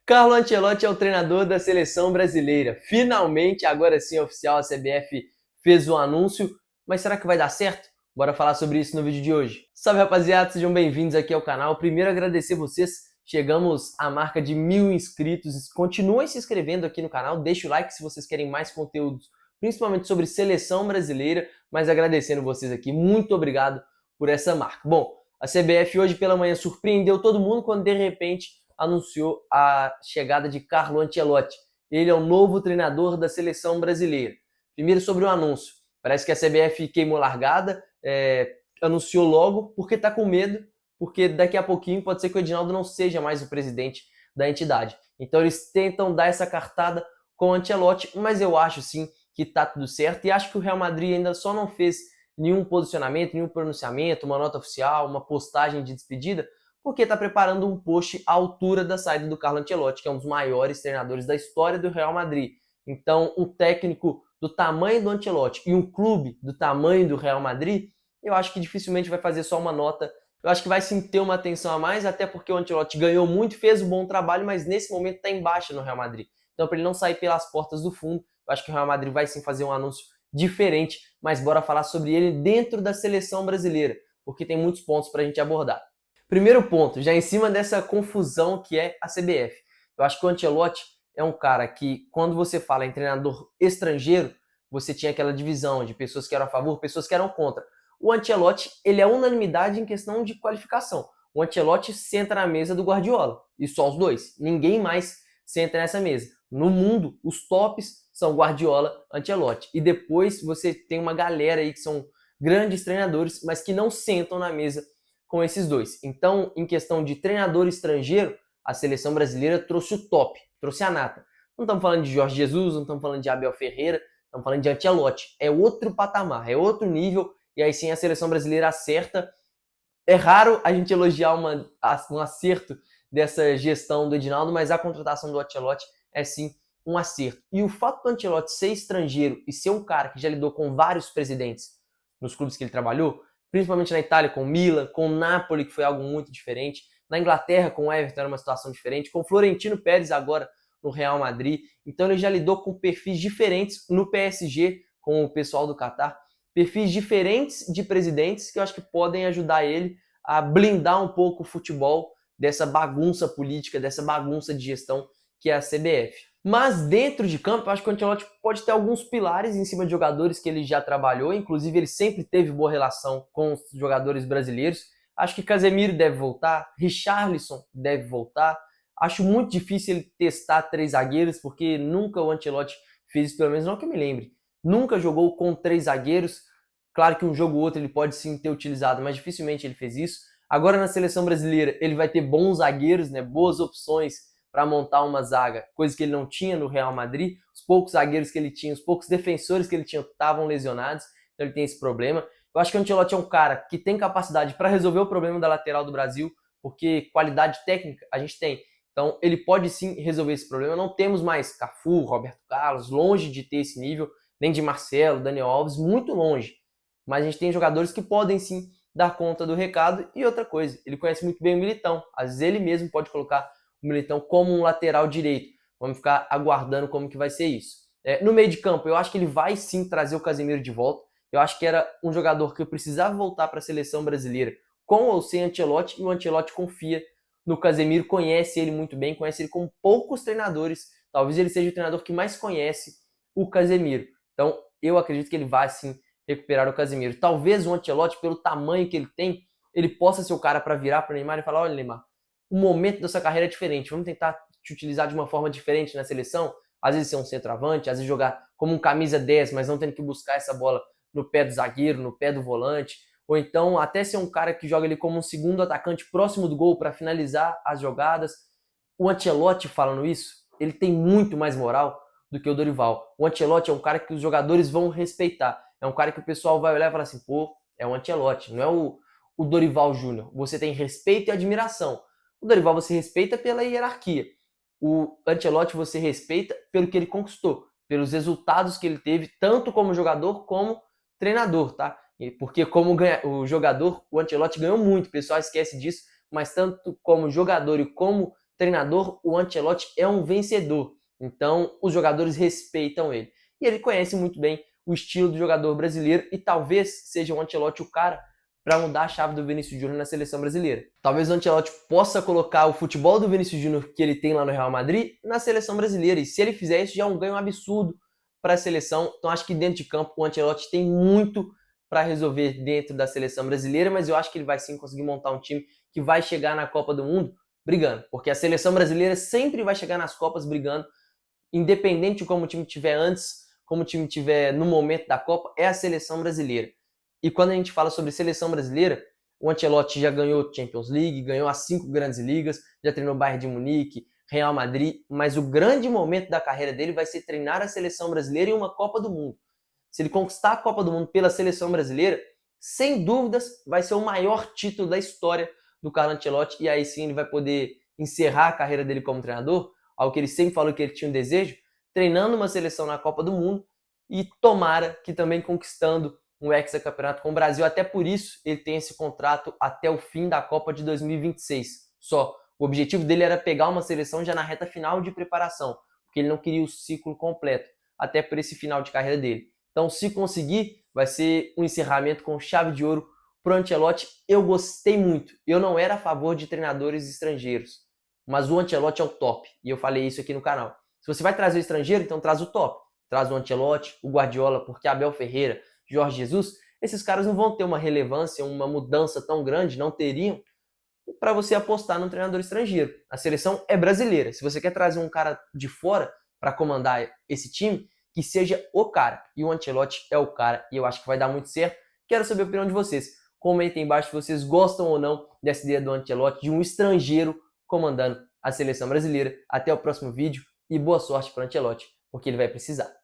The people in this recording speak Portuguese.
Carlo Ancelotti é o treinador da seleção brasileira. Finalmente, agora sim, é oficial, a CBF fez o anúncio. Mas será que vai dar certo? Bora falar sobre isso no vídeo de hoje. Salve, rapaziada, sejam bem-vindos aqui ao canal. Primeiro, agradecer vocês. Chegamos à marca de 1.000 inscritos. Continuem se inscrevendo aqui no canal. Deixa o like se vocês querem mais conteúdos, principalmente sobre seleção brasileira. Mas agradecendo vocês aqui, muito obrigado por essa marca. Bom, a CBF hoje pela manhã surpreendeu todo mundo quando de repente anunciou a chegada de Carlo Ancelotti. Ele é o novo treinador da seleção brasileira. Primeiro sobre o anúncio. Parece que a CBF queimou largada, anunciou logo porque está com medo, porque daqui a pouquinho pode ser que o Edinaldo não seja mais o presidente da entidade. Então eles tentam dar essa cartada com o Ancelotti, mas eu acho sim que está tudo certo e acho que o Real Madrid ainda só não fez nenhum posicionamento, nenhum pronunciamento, uma nota oficial, uma postagem de despedida, porque está preparando um post à altura da saída do Carlo Ancelotti, que é um dos maiores treinadores da história do Real Madrid. Então, um técnico do tamanho do Ancelotti e um clube do tamanho do Real Madrid, eu acho que dificilmente vai fazer só uma nota. Eu acho que vai sim ter uma atenção a mais, até porque o Ancelotti ganhou muito, fez um bom trabalho, mas nesse momento está em baixa no Real Madrid. Então, para ele não sair pelas portas do fundo, eu acho que o Real Madrid vai sim fazer um anúncio diferente, mas bora falar sobre ele dentro da seleção brasileira, porque tem muitos pontos para a gente abordar. Primeiro ponto, já em cima dessa confusão que é a CBF. Eu acho que o Ancelotti é um cara que, quando você fala em treinador estrangeiro, você tinha aquela divisão de pessoas que eram a favor, pessoas que eram contra. O Ancelotti, ele é unanimidade em questão de qualificação. O Ancelotti senta na mesa do Guardiola, e só os dois. Ninguém mais senta nessa mesa. No mundo, os tops são Guardiola, Ancelotti. E depois você tem uma galera aí que são grandes treinadores, mas que não sentam na mesa com esses dois. Então, em questão de treinador estrangeiro, a seleção brasileira trouxe o top, trouxe a nata. Não estamos falando de Jorge Jesus, não estamos falando de Abel Ferreira, estamos falando de Ancelotti. É outro patamar, é outro nível, e aí sim a seleção brasileira acerta. É raro a gente elogiar um acerto dessa gestão do Edinaldo, mas a contratação do Ancelotti é sim um acerto. E o fato do Ancelotti ser estrangeiro e ser um cara que já lidou com vários presidentes nos clubes que ele trabalhou, principalmente na Itália com o Milan, com o Napoli, que foi algo muito diferente, na Inglaterra com o Everton era uma situação diferente, com o Florentino Pérez agora no Real Madrid, então ele já lidou com perfis diferentes no PSG, com o pessoal do Catar, perfis diferentes de presidentes que eu acho que podem ajudar ele a blindar um pouco o futebol dessa bagunça política, dessa bagunça de gestão que é a CBF. Mas dentro de campo, eu acho que o Ancelotti pode ter alguns pilares em cima de jogadores que ele já trabalhou, inclusive ele sempre teve boa relação com os jogadores brasileiros. Acho que Casemiro deve voltar, Richarlison deve voltar. Acho muito difícil ele testar 3 zagueiros, porque nunca o Ancelotti fez isso, pelo menos não que eu me lembre. Nunca jogou com 3 zagueiros. Claro que um jogo ou outro ele pode sim ter utilizado, mas dificilmente ele fez isso. Agora na seleção brasileira ele vai ter bons zagueiros, né, boas opções para montar uma zaga, coisa que ele não tinha no Real Madrid. Os poucos zagueiros que ele tinha, os poucos defensores que ele tinha estavam lesionados, então ele tem esse problema. Eu acho que o Ancelotti é um cara que tem capacidade para resolver o problema da lateral do Brasil, porque qualidade técnica a gente tem. Então ele pode sim resolver esse problema. Não temos mais Cafu, Roberto Carlos, longe de ter esse nível, nem de Marcelo, Daniel Alves, muito longe. Mas a gente tem jogadores que podem sim dar conta do recado. E outra coisa, ele conhece muito bem o Militão. Às vezes ele mesmo pode colocar o Militão como um lateral direito. Vamos ficar aguardando como que vai ser isso. No meio de campo, eu acho que ele vai sim trazer o Casemiro de volta. Eu acho que era um jogador que precisava voltar para a seleção brasileira com ou sem Ancelotti, e o Ancelotti confia no Casemiro, conhece ele muito bem, conhece ele como poucos treinadores. Talvez ele seja o treinador que mais conhece o Casemiro. Então, eu acredito que ele vai sim recuperar o Casemiro. Talvez o Ancelotti, pelo tamanho que ele tem, ele possa ser o cara para virar para o Neymar e falar: olha, Neymar, o momento da sua carreira é diferente, vamos tentar te utilizar de uma forma diferente na seleção, às vezes ser um centroavante, às vezes jogar como um camisa 10, mas não tendo que buscar essa bola no pé do zagueiro, no pé do volante, ou então até ser um cara que joga ali como um segundo atacante próximo do gol para finalizar as jogadas. O Ancelotti falando isso, ele tem muito mais moral do que o Dorival. O Ancelotti é um cara que os jogadores vão respeitar, é um cara que o pessoal vai olhar e falar assim: pô, é o Ancelotti, não é o Dorival Júnior. Você tem respeito e admiração. O Dorival você respeita pela hierarquia. O Ancelotti você respeita pelo que ele conquistou, pelos resultados que ele teve, tanto como jogador como treinador, tá? Porque como o jogador, o Ancelotti ganhou muito, o pessoal esquece disso, mas tanto como jogador e como treinador, o Ancelotti é um vencedor. Então, os jogadores respeitam ele. E ele conhece muito bem o estilo do jogador brasileiro e talvez seja o Ancelotti o cara para mudar a chave do Vinícius Júnior na seleção brasileira. Talvez o Ancelotti possa colocar o futebol do Vinícius Júnior que ele tem lá no Real Madrid na seleção brasileira. E se ele fizer isso, já é um ganho absurdo para a seleção. Então acho que dentro de campo o Ancelotti tem muito para resolver dentro da seleção brasileira, mas eu acho que ele vai sim conseguir montar um time que vai chegar na Copa do Mundo brigando, porque a seleção brasileira sempre vai chegar nas Copas brigando, independente de como o time estiver antes, como o time estiver no momento da Copa, é a seleção brasileira. E quando a gente fala sobre seleção brasileira, o Ancelotti já ganhou Champions League, ganhou as 5 grandes ligas, já treinou Bayern de Munique, Real Madrid, mas o grande momento da carreira dele vai ser treinar a seleção brasileira em uma Copa do Mundo. Se ele conquistar a Copa do Mundo pela seleção brasileira, sem dúvidas vai ser o maior título da história do Carlo Ancelotti, e aí sim ele vai poder encerrar a carreira dele como treinador, algo que ele sempre falou que ele tinha um desejo, treinando uma seleção na Copa do Mundo e tomara que também conquistando um hexacampeonato com o Brasil. Até por isso ele tem esse contrato até o fim da Copa de 2026 só. O objetivo dele era pegar uma seleção já na reta final de preparação, porque ele não queria o ciclo completo, até por esse final de carreira dele. Então, se conseguir, vai ser um encerramento com chave de ouro pro Ancelotti. Eu gostei muito. Eu não era a favor de treinadores estrangeiros, mas o Ancelotti é o top. E eu falei isso aqui no canal. Se você vai trazer o estrangeiro, então traz o top. Traz o Ancelotti, o Guardiola, porque Abel Ferreira, Jorge Jesus, esses caras não vão ter uma relevância, uma mudança tão grande, não teriam, para você apostar num treinador estrangeiro. A seleção é brasileira. Se você quer trazer um cara de fora para comandar esse time, que seja o cara. E o Ancelotti é o cara e eu acho que vai dar muito certo. Quero saber a opinião de vocês. Comentem aí embaixo se vocês gostam ou não dessa ideia do Ancelotti, de um estrangeiro comandando a seleção brasileira. Até o próximo vídeo e boa sorte para o Ancelotti, porque ele vai precisar.